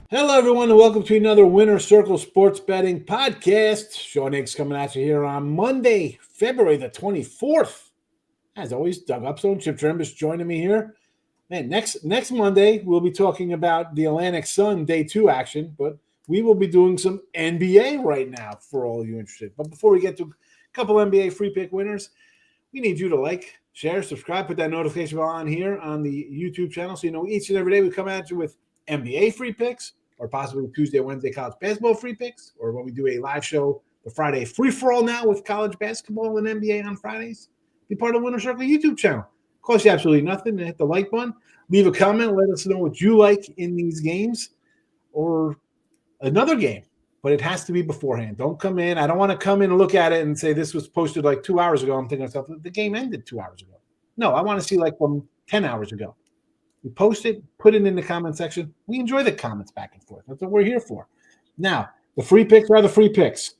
Hello, everyone, and welcome to another Winner Circle Sports Betting Podcast. Sean Higgs coming at you here on Monday, February the 24th. As always, Doug Upstone, Chip Chirimbes joining me here. Man, next Monday, we'll be talking about the Atlantic Sun Day 2 action, but we will be doing some NBA right now for all of you interested. But before we get to a couple NBA free pick winners, we need you to like, share, subscribe, put that notification bell on here on the YouTube channel so you know each and every day we come at you with NBA free picks, or possibly Tuesday, Wednesday college basketball free picks, or when we do a live show, the Friday free-for-all now with college basketball and NBA on Fridays. Be part of the Winner Circle YouTube channel. Costs you absolutely nothing. Hit the like button. Leave a comment. Let us know what you like in these games or another game. But it has to be beforehand. Don't come in. I don't want to come in and look at it and say this was posted like 2 hours ago. I'm thinking to myself, the game ended 2 hours ago. No, I want to see like from 10 hours ago. We post it, put it in the comment section. We enjoy the comments back and forth. That's what we're here for. Now, the free picks are the free picks.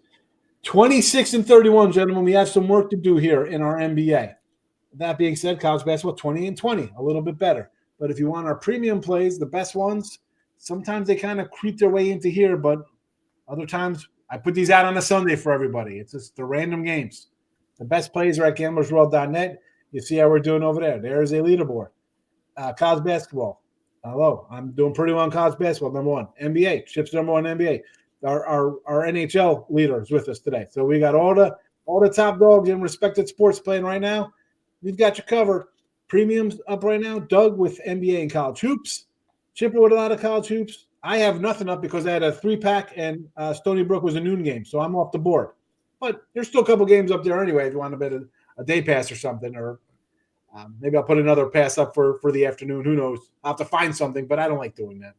26 and 31, gentlemen. We have some work to do here in our NBA. That being said, college basketball 20 and 20, a little bit better. But if you want our premium plays, the best ones, sometimes they kind of creep their way into here, but other times I put these out on a Sunday for everybody. It's just the random games. The best plays are at gamblersworld.net. You see how we're doing over there. There's a leaderboard. College basketball. Hello, I'm doing pretty well in college basketball. Number one, NBA. Chip's number one NBA. Our NHL leader is with us today. So we got all the top dogs in respected sports playing right now. We've got you covered. Premiums up right now. Doug with NBA and college hoops. Chipper with a lot of college hoops. I have nothing up because I had a 3-pack and Stony Brook was a noon game, so I'm off the board. But there's still a couple games up there anyway if you want to bet a day pass or something, or maybe I'll put another pass up for the afternoon. Who knows? I'll have to find something, but I don't like doing that.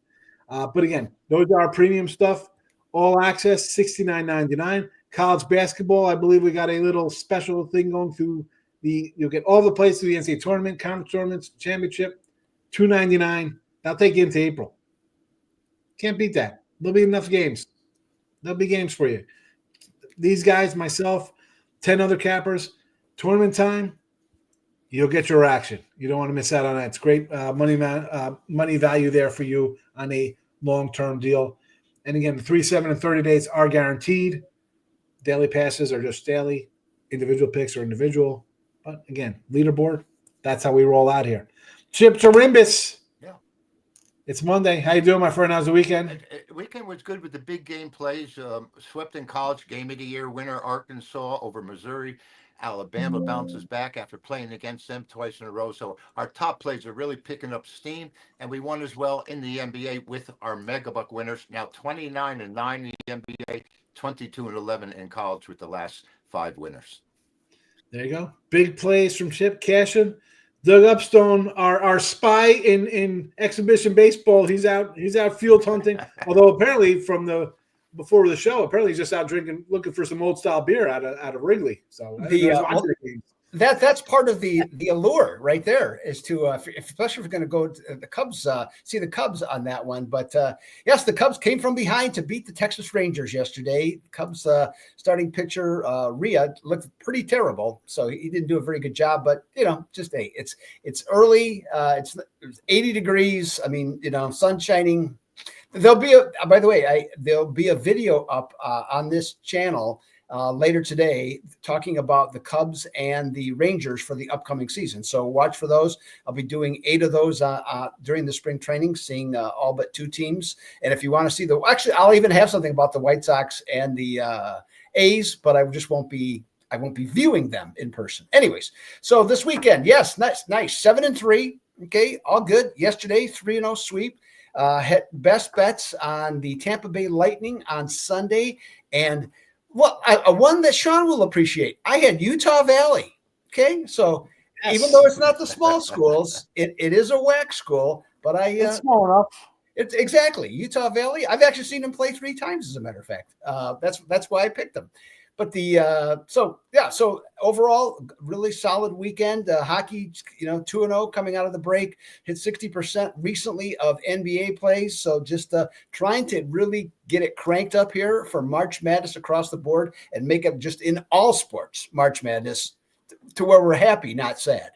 But again, those are our premium stuff. All access, $69.99. College basketball, I believe we got a little special thing going through you'll get all the plays through the NCAA tournament, conference tournaments, championship, $2.99. That'll take you into April. Can't beat that. There'll be enough games. There'll be games for you. These guys, myself, 10 other cappers, tournament time, you'll get your action. You don't want to miss out on that. It's great money value there for you on a long-term deal. And again, the 3, 7, and 30 days are guaranteed. Daily passes are just daily. Individual picks are individual. But again, leaderboard, that's how we roll out here. Chip Chirimbes. Yeah. It's Monday. How you doing, my friend? How's the weekend? Weekend was good with the big game plays. Swept in college, game of the year winner, Arkansas over Missouri. Alabama bounces back after playing against them twice in a row. So our top plays are really picking up steam. And we won as well in the NBA with our Mega Buck winners. Now 29 and 9 in the NBA, 22 and 11 in college with the last 5 winners. There you go. Big plays from Chip cashing. Doug Upstone, our spy in exhibition baseball, he's out field hunting. Although apparently before the show, apparently he's just out drinking, looking for some old style beer out of Wrigley. So that's part of the allure right there is to especially if we're going to go to the Cubs, see the Cubs on that one. But yes, the Cubs came from behind to beat the Texas Rangers yesterday. Cubs starting pitcher Rhea looked pretty terrible, so he didn't do a very good job. But it's early. It's 80 degrees. I mean, sun shining. There'll be there'll be a video up on this channel later today talking about the Cubs and the Rangers for the upcoming season. So watch for those. I'll be doing 8 of those during the spring training, seeing all but 2 teams. And if you want to see I'll even have something about the White Sox and the A's, but I won't be viewing them in person. Anyways, so this weekend, yes, nice, 7-3. Okay, all good. Yesterday, 3-0 sweep. Had best bets on the Tampa Bay Lightning on Sunday, and one that Sean will appreciate. I had Utah Valley. Okay, so yes. Even though it's not the small schools, it is a WAC school, but it's small enough. It's exactly Utah Valley. I've actually seen them play 3 times, as a matter of fact. That's why I picked them. But so overall, really solid weekend. Hockey, 2-0 coming out of the break, hit 60% recently of NBA plays. So just trying to really get it cranked up here for March Madness across the board and make it just in all sports March Madness to where we're happy, not sad.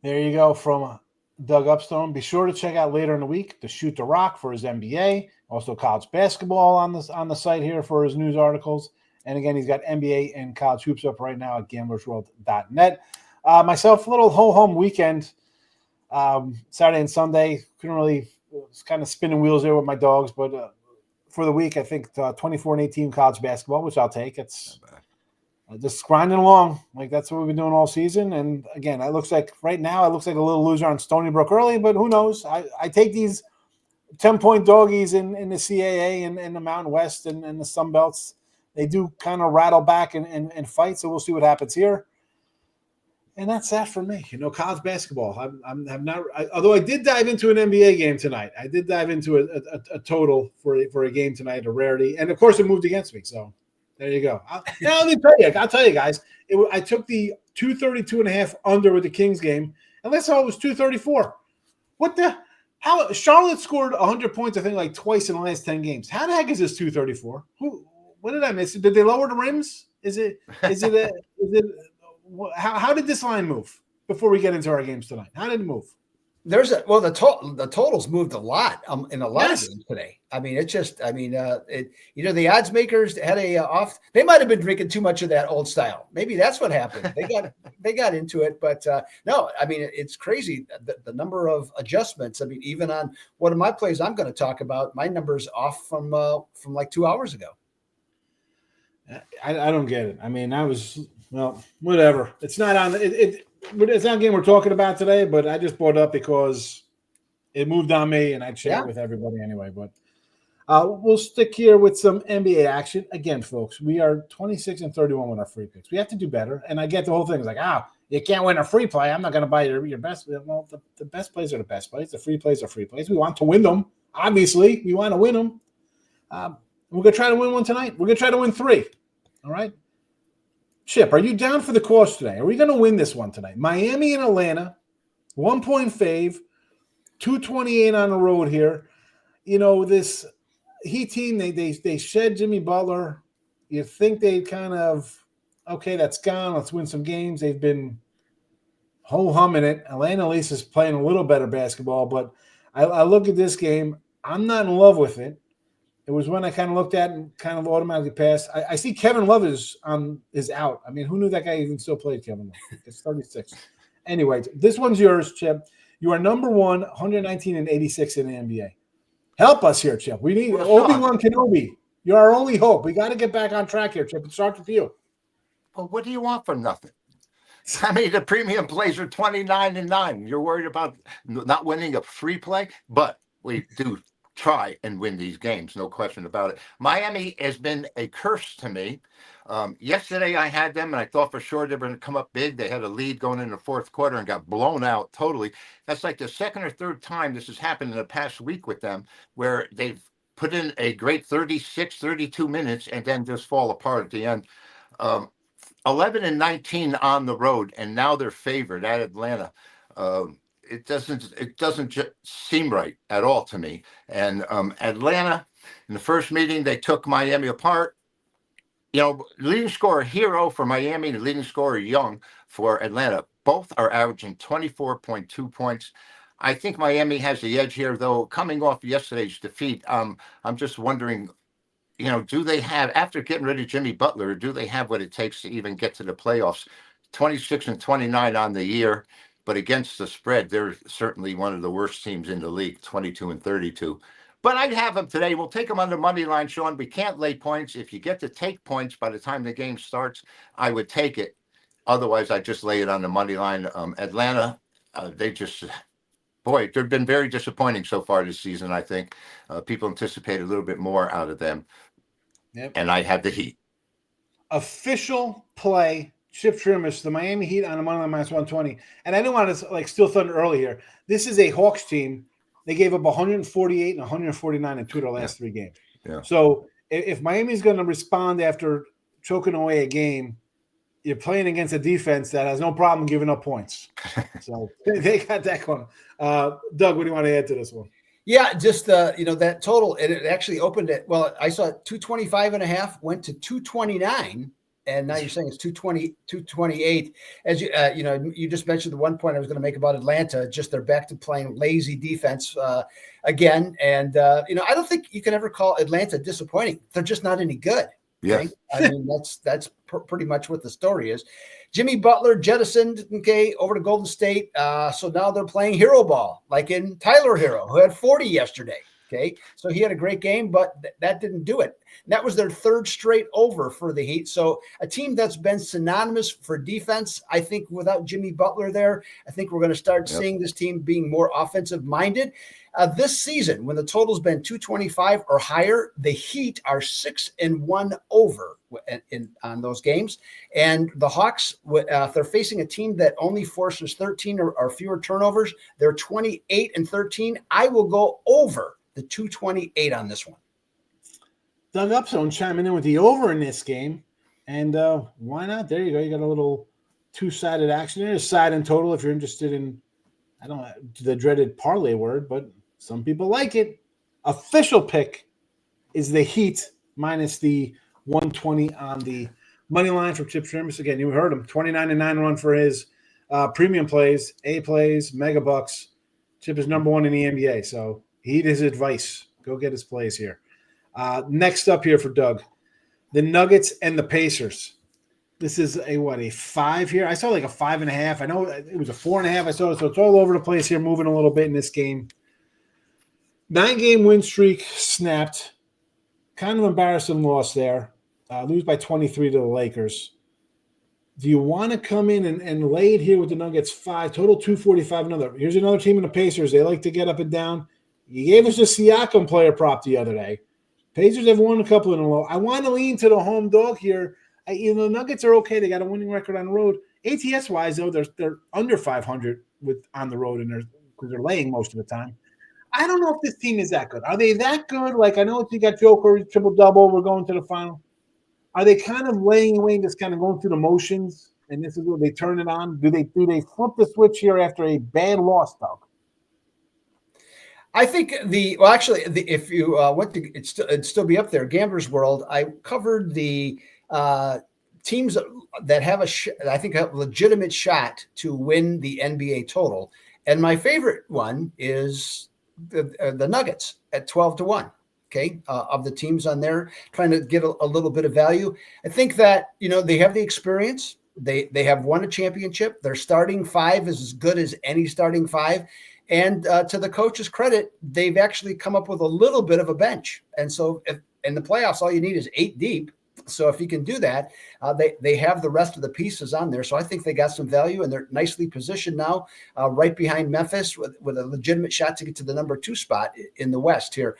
There you go, from Doug Upstone. Be sure to check out later in the week the Shoot the Rock for his NBA, also college basketball on the site here for his news articles. And again, he's got NBA and college hoops up right now at gamblersworld.net. Myself, a little ho-hum weekend, Saturday and Sunday. Couldn't really, was kind of spinning wheels there with my dogs, but for the week, I think 24-18 college basketball, which I'll take. It's just grinding along. Like, that's what we've been doing all season. And again, it looks like right now, it looks like a little loser on Stony Brook early, but who knows? I take these 10-point doggies in the CAA and the Mountain West and the Sun Belts. They do kind of rattle back and fight, so we'll see what happens here. And that's that for me. College basketball. I'm not. Although I did dive into an NBA game tonight. I did dive into a total for a game tonight, a rarity, and of course it moved against me. So there you go. I'll tell you guys. I took the 232.5 under with the Kings game, and let's say it was 234. What the? How Charlotte scored 100 points? I think like twice in the last 10 games. How the heck is this 234? What did I miss? Did they lower the rims? How did this line move before we get into our games tonight? How did it move? The totals moved a lot in a lot of games today. I mean, it's just, the odds makers had off. They might have been drinking too much of that old style. Maybe that's what happened. They got into it, but no, I mean, it's crazy the number of adjustments. I mean, even on one of my plays I'm going to talk about, my number's off from like 2 hours ago. I don't get it. I mean, whatever. It's not on it's not a game we're talking about today, but I just brought it up because it moved on me and I'd share it with everybody anyway. But we'll stick here with some NBA action. Again, folks, we are 26-31 with our free picks. We have to do better. And I get the whole thing. It's like, you can't win a free play. I'm not going to buy your best. Well, the best plays are the best plays. The free plays are free plays. We want to win them. Obviously, we want to win them. We're going to try to win one tonight. We're going to try to win 3. All right? Chip, are you down for the cause today? Are we going to win this one tonight? Miami and Atlanta, 1-point fave, 228 on the road here. This Heat team, they shed Jimmy Butler. You think they kind of, okay, that's gone. Let's win some games. They've been ho-humming it. Atlanta at least is playing a little better basketball, but I look at this game. I'm not in love with it. It was when I kind of looked at and kind of automatically passed. I see Kevin Love is out. I mean, who knew that guy even still played Kevin Love? It's 36. Anyway, this one's yours, Chip. You are number 119-86 in the NBA. Help us here, Chip. We need Obi-Wan Kenobi. You're our only hope. We got to get back on track here, Chip. It starts with you. Well, what do you want from nothing? I mean, the premium plays are 29-9. You're worried about not winning a free play, but we do try and win these games, no question about it. Miami has been a curse to me. Yesterday I had them, and I thought for sure they were going to come up big. They had a lead going in the fourth quarter and got blown out totally. That's like the second or third time this has happened in the past week with them, where they've put in a great 36, 32 minutes and then just fall apart at the end. 11-19 on the road, and now they're favored at Atlanta. It doesn't just seem right at all to me. And Atlanta, in the first meeting, they took Miami apart. Leading scorer Hero for Miami and leading scorer Young for Atlanta. Both are averaging 24.2 points. I think Miami has the edge here, though. Coming off yesterday's defeat, I'm just wondering, do they have, after getting rid of Jimmy Butler, do they have what it takes to even get to the playoffs? 26-29 on the year. But against the spread, they're certainly one of the worst teams in the league, 22-32. But I'd have them today. We'll take them on the money line, Sean. We can't lay points. If you get to take points by the time the game starts, I would take it. Otherwise, I'd just lay it on the money line. Atlanta, they've been very disappointing so far this season, I think. People anticipate a little bit more out of them. Yep. And I have the Heat. Official play. Chip Chirimbes, the Miami Heat on the money line -120. And I didn't want to steal thunder early here. This is a Hawks team. They gave up 148 and 149 in 2 of their last 3 games. Yeah. So if Miami's going to respond after choking away a game, you're playing against a defense that has no problem giving up points. So they got that going. Doug, what do you want to add to this one? Yeah, just that total, and it actually opened at, I saw 225.5 went to 229. and now you're saying it's 220, 228. As you, you just mentioned the one point I was going to make about Atlanta, just they're back to playing lazy defense again. And, I don't think you can ever call Atlanta disappointing. They're just not any good. Okay? Yes. I mean, that's pretty much what the story is. Jimmy Butler jettisoned, over to Golden State. So now they're playing hero ball, like in Tyler Hero, who had 40 yesterday. Okay, so he had a great game, but that didn't do it. And that was their third straight over for the Heat. So a team that's been synonymous for defense, I think without Jimmy Butler there, I think we're going to start seeing this team being more offensive minded. This season, when the total's been 225 or higher, the Heat are 6-1 over on those games. And the Hawks, if they're facing a team that only forces 13 or fewer turnovers, they're 28-13. I will go over the 228 on this one. Doug Upstone chiming in with the over in this game. And why not? There you go. You got a little two-sided action there. Side and total if you're interested in, I don't know, the dreaded parlay word, but some people like it. Official pick is the Heat minus the 120 on the money line from Chip Chirimbes. Again, you heard him. 29-9 run for his premium plays, A plays, mega bucks. Chip is number one in the NBA, so heed his advice. Go get his plays here. Next up here for Doug, the Nuggets and the Pacers. This is a 5 here. I saw like a 5.5. I know it was a 4.5. I saw it, so it's all over the place here, moving a little bit in this game. 9-game win streak snapped. Kind of embarrassing loss there. Lose by 23 to the Lakers. Do you want to come in and lay it here with the Nuggets 5, total 245 another? Here's another team in the Pacers. They like to get up and down. You gave us a Siakam player prop the other day. Pacers have won a couple in a row. I want to lean to the home dog here. The Nuggets are okay. They got a winning record on the road. ATS-wise, though, they're under 500 on the road, and because they're laying most of the time. I don't know if this team is that good. Are they that good? Like, I know you got Joker, triple-double. We're going to the final. Are they kind of laying away and just kind of going through the motions, and this is where they turn it on? Do they flip the switch here after a bad loss, though? I think if you went to it'd still be up there. Gambler's World. I covered the teams that have I think a legitimate shot to win the NBA total, and my favorite one is the Nuggets at 12-1. Okay, of the teams on there, trying to get a little bit of value. I think that they have the experience. They have won a championship. Their starting 5 is as good as any starting 5. And to the coach's credit, they've actually come up with a little bit of a bench. And so in the playoffs, all you need is 8 deep. So if you can do that, they have the rest of the pieces on there. So I think they got some value, and they're nicely positioned now, right behind Memphis with a legitimate shot to get to the number 2 spot in the West here.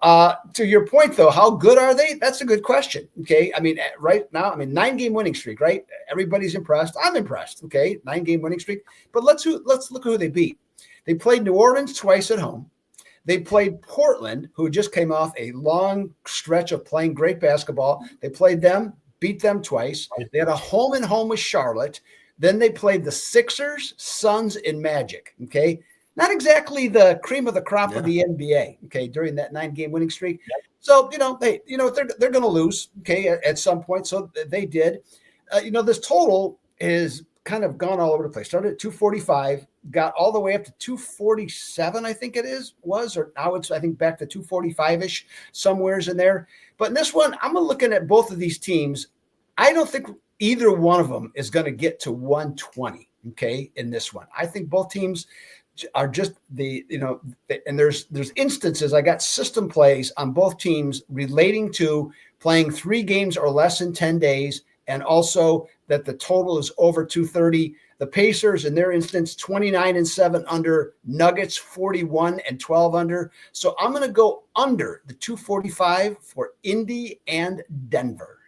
To your point, though, how good are they? That's a good question. Okay. I mean, right now, 9-game winning streak, right? Everybody's impressed. I'm impressed. Okay. 9-game winning streak. But let's look who they beat. They played New Orleans twice at home. They played Portland, who just came off a long stretch of playing great basketball. They played them, beat them twice. They had a home and home with Charlotte. Then they played the Sixers, Suns, and Magic. Okay. Not exactly the cream of the crop of the NBA. Okay. During that 9-game winning streak. Yep. So, they're going to lose. Okay. At some point. So they did. This total is kind of gone all over the place. Started at 245, got all the way up to 247, I think or now it's, I think, back to 245-ish, somewheres in there. But in this one, I'm looking at both of these teams. I don't think either one of them is going to get to 120, okay, in this one. I think both teams are just and there's instances, I got system plays on both teams relating to playing 3 games or less in 10 days, and also that the total is over 230. The Pacers, in their instance, 29-7 under. Nuggets, 41-12 under. So I'm going to go under the 245 for Indy and Denver.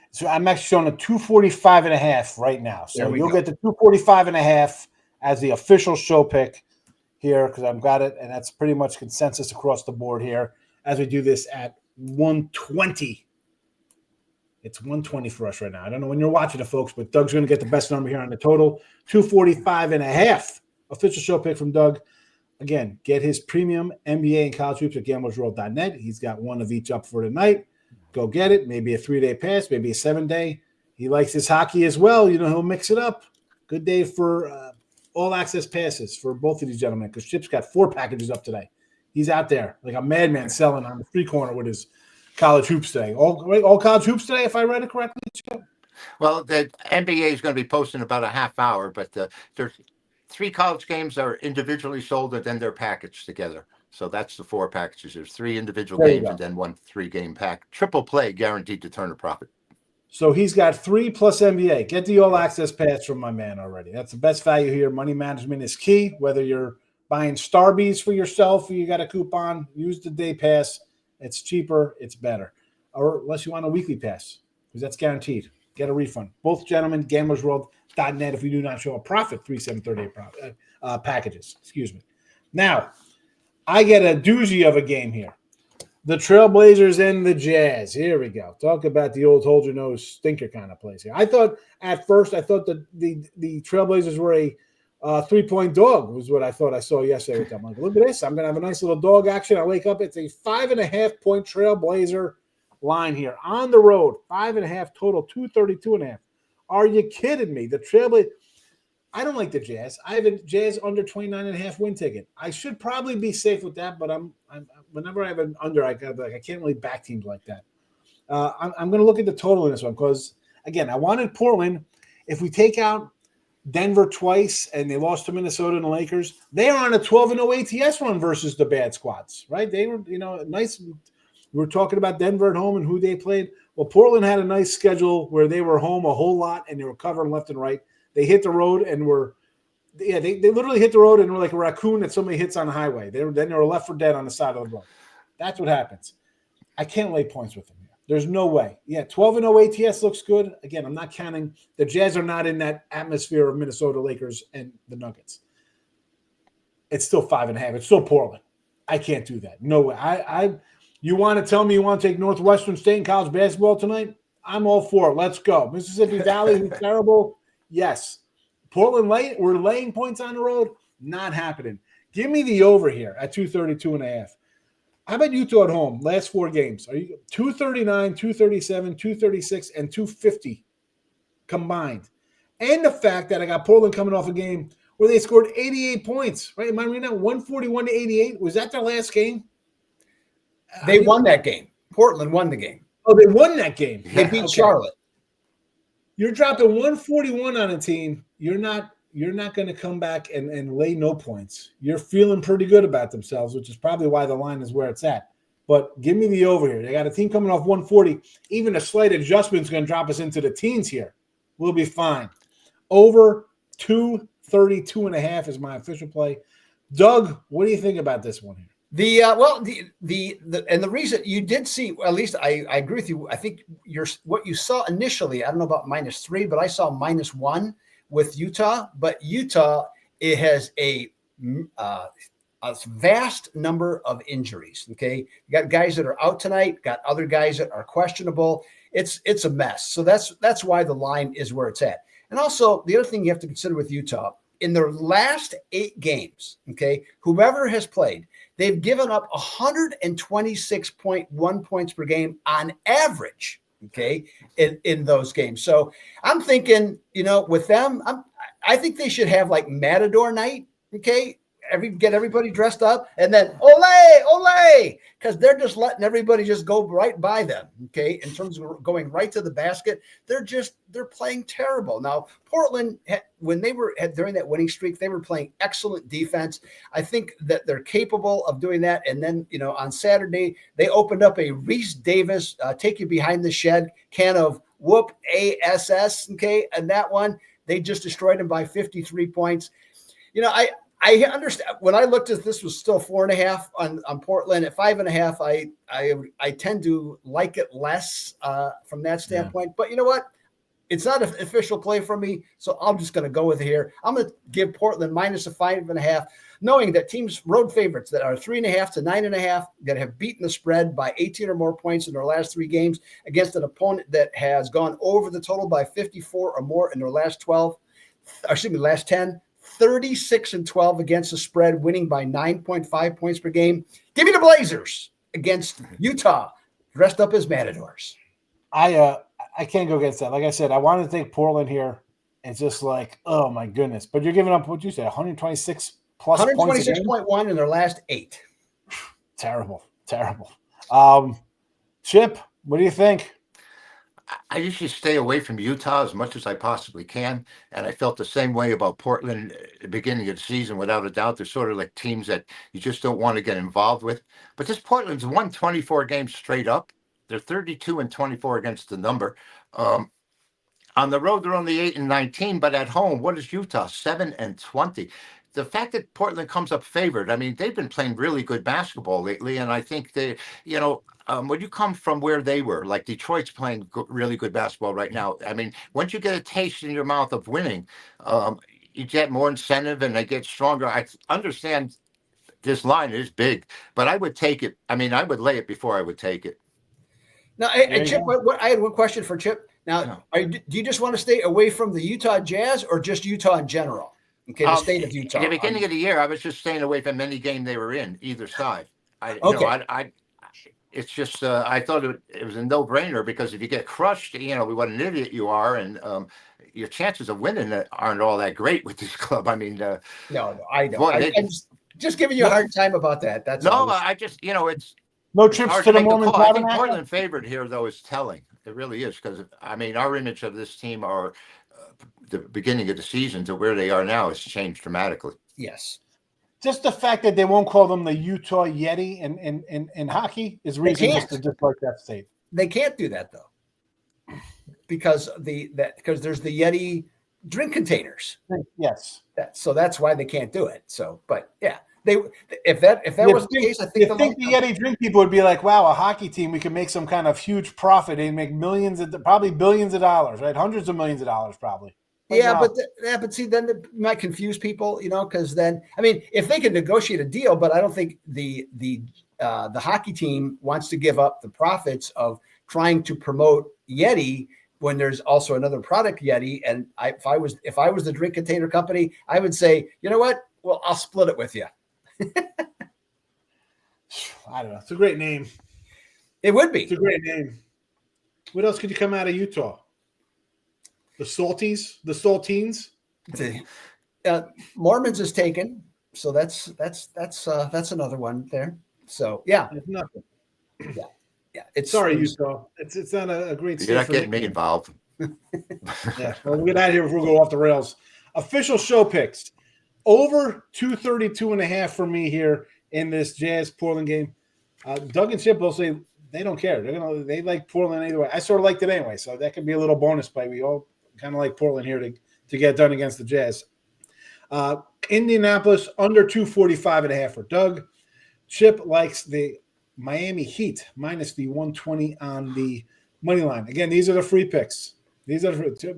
So I'm actually showing a 245.5 right now. So you'll get the 245.5 as the official show pick here, because I've got it, and that's pretty much consensus across the board here as we do this at 120. It's 120 for us right now. I don't know when you're watching it, folks, but Doug's going to get the best number here on the total. 245.5. Official show pick from Doug. Again, get his premium NBA and college hoops at gamblersworld.net. He's got one of each up for tonight. Go get it. Maybe a 3-day pass, maybe a 7-day. He likes his hockey as well. He'll mix it up. Good day for all access passes for both of these gentlemen because Chip's got 4 packages up today. He's out there like a madman selling on the street corner with his college hoops today. All college hoops today, if I read it correctly, Chip? Well, the NBA is going to be posting about a half hour, but there's 3 college games are individually sold and then they're packaged together. So that's the 4 packages. There's 3 individual games and then 1 3-game pack. Triple play guaranteed to turn a profit. So he's got 3 plus NBA. Get the all access pass from my man already. That's the best value here. Money management is key. Whether you're buying Starbies for yourself or you got a coupon, use the day pass. It's cheaper. It's better. Or unless you want a weekly pass, because that's guaranteed. Get a refund. Both gentlemen, gamblersworld.net. If we do not show a profit, 3738 packages. Excuse me. Now, I get a doozy of a game here. The Trailblazers and the Jazz. Here we go. Talk about the old hold your nose stinker kind of place here. I thought that the Trailblazers were a 3-point dog was what I thought I saw yesterday with them. I'm like, look at this. I'm going to have a nice little dog action. I wake up. It's a 5.5-point Trailblazer line here on the road. 5.5 total, 232.5. Are you kidding me? The Trailblazers. I don't like the Jazz. I have a Jazz under 29.5 win ticket. I should probably be safe with that, but I'm whenever I have an under, I can't really back teams like that. I'm going to look at the total in this one because, again, I wanted Portland. If we take out Denver twice and they lost to Minnesota and the Lakers, they are on a 12-0 ATS run versus the bad squads, right? They were, nice. We were talking about Denver at home and who they played. Well, Portland had a nice schedule where they were home a whole lot and they were covering left and right. They hit the road and they literally hit the road and were like a raccoon that somebody hits on the highway. They were left for dead on the side of the road. That's what happens. I can't lay points with them here. There's no way. Yeah, 12-0 ATS looks good. Again, I'm not counting. The Jazz are not in that atmosphere of Minnesota Lakers and the Nuggets. It's still 5.5. It's still Portland. I can't do that. No way. You want to tell me you want to take Northwestern State in college basketball tonight? I'm all for it. Let's go. Mississippi Valley is terrible. Yes. Portland, we're laying points on the road. Not happening. Give me the over here at 232.5. How about Utah at home? Last 4 games. Are you 239, 237, 236, and 250 combined? And the fact that I got Portland coming off a game where they scored 88 points. Right? Am I reading that? 141 to 88. Was that their last game? They won that game. Portland won the game. Oh, they won that game. They beat Charlotte. You're dropping 141 on a team. You're not going to come back and lay no points. You're feeling pretty good about themselves, which is probably why the line is where it's at. But give me the over here. They got a team coming off 140. Even a slight adjustment is going to drop us into the teens here. We'll be fine. Over 232.5 is my official play. Doug, what do you think about this one here? The reason you did see, at least I agree with you. I think what you saw initially, I don't know about -3, but I saw -1 with Utah. But Utah, it has a vast number of injuries. Okay, you got guys that are out tonight, got other guys that are questionable. It's a mess. So that's why the line is where it's at. And also the other thing you have to consider with Utah, in their last 8 games, okay, whoever has played, they've given up 126.1 points per game on average, okay, in those games. So I'm thinking, with them, I think they should have like Matador night, okay, get everybody dressed up, and then ole, because they're just letting everybody just go right by them, okay, in terms of going right to the basket. They're playing terrible. Now, Portland, when they were during that winning streak, they were playing excellent defense. I think that they're capable of doing that. And then, on Saturday, they opened up a Reese Davis, take you behind the shed can of whoop ASS, okay, and that one, they just destroyed them by 53 points. I understand when I looked at this was still 4.5 on Portland at 5.5. I tend to like it less from that standpoint. Yeah. But you know what? It's not an official play for me, so I'm just going to go with it here. I'm going to give Portland -5.5, knowing that teams, road favorites that are 3.5 to 9.5, that have beaten the spread by 18 or more points in their last 3 games against an opponent that has gone over the total by 54 or more in their last 10. 36-12 against the spread, winning by 9.5 points per game. Give me the Blazers against Utah, dressed up as Matadors. I I can't go against that. Like I said, I wanted to take Portland here. It's just like, oh my goodness. But you're giving up, what'd you say, 126 plus points a game? 126.1 in their last 8. Terrible. Chip, what do you think? I usually stay away from Utah as much as I possibly can. And I felt the same way about Portland at the beginning of the season, without a doubt. They're sort of like teams that you just don't want to get involved with. But this Portland's won 24 games straight up. They're 32-24 against the number. On the road, they're only 8-19, but at home, what is Utah? 7-20. The fact that Portland comes up favored, I mean, they've been playing really good basketball lately, and I think they, when you come from where they were, like Detroit's playing really good basketball right now. I mean, once you get a taste in your mouth of winning, you get more incentive and they get stronger. I understand this line is big, but I would take it. I mean, I would lay it before I would take it. Now, Chip, I had one question for Chip. Now, do you just want to stay away from the Utah Jazz or just Utah in general? Okay, the state of Utah. At the beginning of the year, I was just staying away from any game they were in, either side. It's just I thought it was a no-brainer, because if you get crushed, what an idiot you are, and your chances of winning aren't all that great with this club. I mean, no, I know. I'm just giving you a hard time about that. That's no, I just it's no trips to the Mormon Tabernacle. I think Portland favored here, though, is telling. It really is, because I mean, our image of this team, or the beginning of the season to where they are now, has changed dramatically. Yes. Just the fact that they won't call them the Utah Yeti in hockey is reason just to dislike that state. They can't do that, though, because there's the Yeti drink containers. Yes. So that's why they can't do it. So, but yeah, if that was the case, I think the Yeti drink people would be like, wow, a hockey team, we could make some kind of huge profit. They'd make probably billions of dollars, right? Hundreds of millions of dollars, probably. But see, then it might confuse people, because then, I mean, if they could negotiate a deal, but I don't think the hockey team wants to give up the profits of trying to promote Yeti when there's also another product, Yeti. And if I was the drink container company, I would say, you know what? Well, I'll split it with you. I don't know. It's a great name. It would be. It's a great name. What else could you come out of Utah? The Saltines. Mormons is taken, so that's another one there. So yeah, it's nothing. Yeah. Utah. It's not a great. You're not getting me involved. Yeah, well, we'll get out of here before we go off the rails. Official show picks over 232.5 for me here in this Jazz Portland game. Doug and Chip will say they don't care. They like Portland either way. I sort of liked it anyway, so that could be a little bonus play. We all kind of like Portland here to get done against the Jazz. Indianapolis under 245.5 for Doug. Chip likes the Miami Heat minus the 120 on the money line. Again, these are the free picks.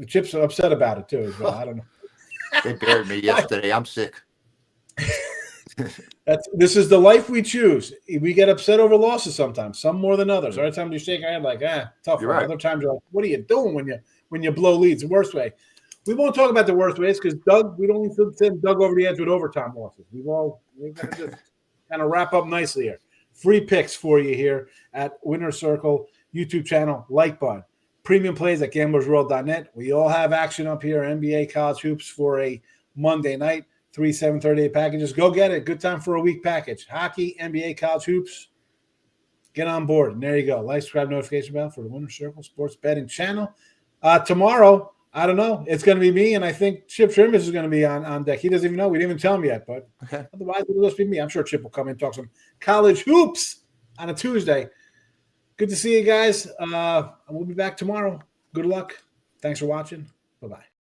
Chip's upset about it too as well. I don't know. They buried me yesterday. I'm sick. This is the life we choose. We get upset over losses sometimes, some more than others. Other times you shake our head like, tough one. Right. Other times you're like, what are you doing when you blow leads? The worst way. We won't talk about the worst ways because Doug, we don't even send Doug over the edge with overtime losses. We've got to just kind of wrap up nicely here. Free picks for you here at Winner's Circle YouTube channel, like button. Premium plays at gamblersworld.net. We all have action up here, NBA college hoops for a Monday night, 3 7:38 packages. Go get it. Good time for a week package. Hockey, NBA college hoops. Get on board. And there you go. Like, subscribe, notification bell for the Winner's Circle Sports Betting channel. Tomorrow, I don't know. It's going to be me, and I think Chip Chirimbes is going to be on deck. He doesn't even know. We didn't even tell him yet, but otherwise it'll just be me. I'm sure Chip will come in and talk some college hoops on a Tuesday. Good to see you guys. We'll be back tomorrow. Good luck. Thanks for watching. Bye-bye.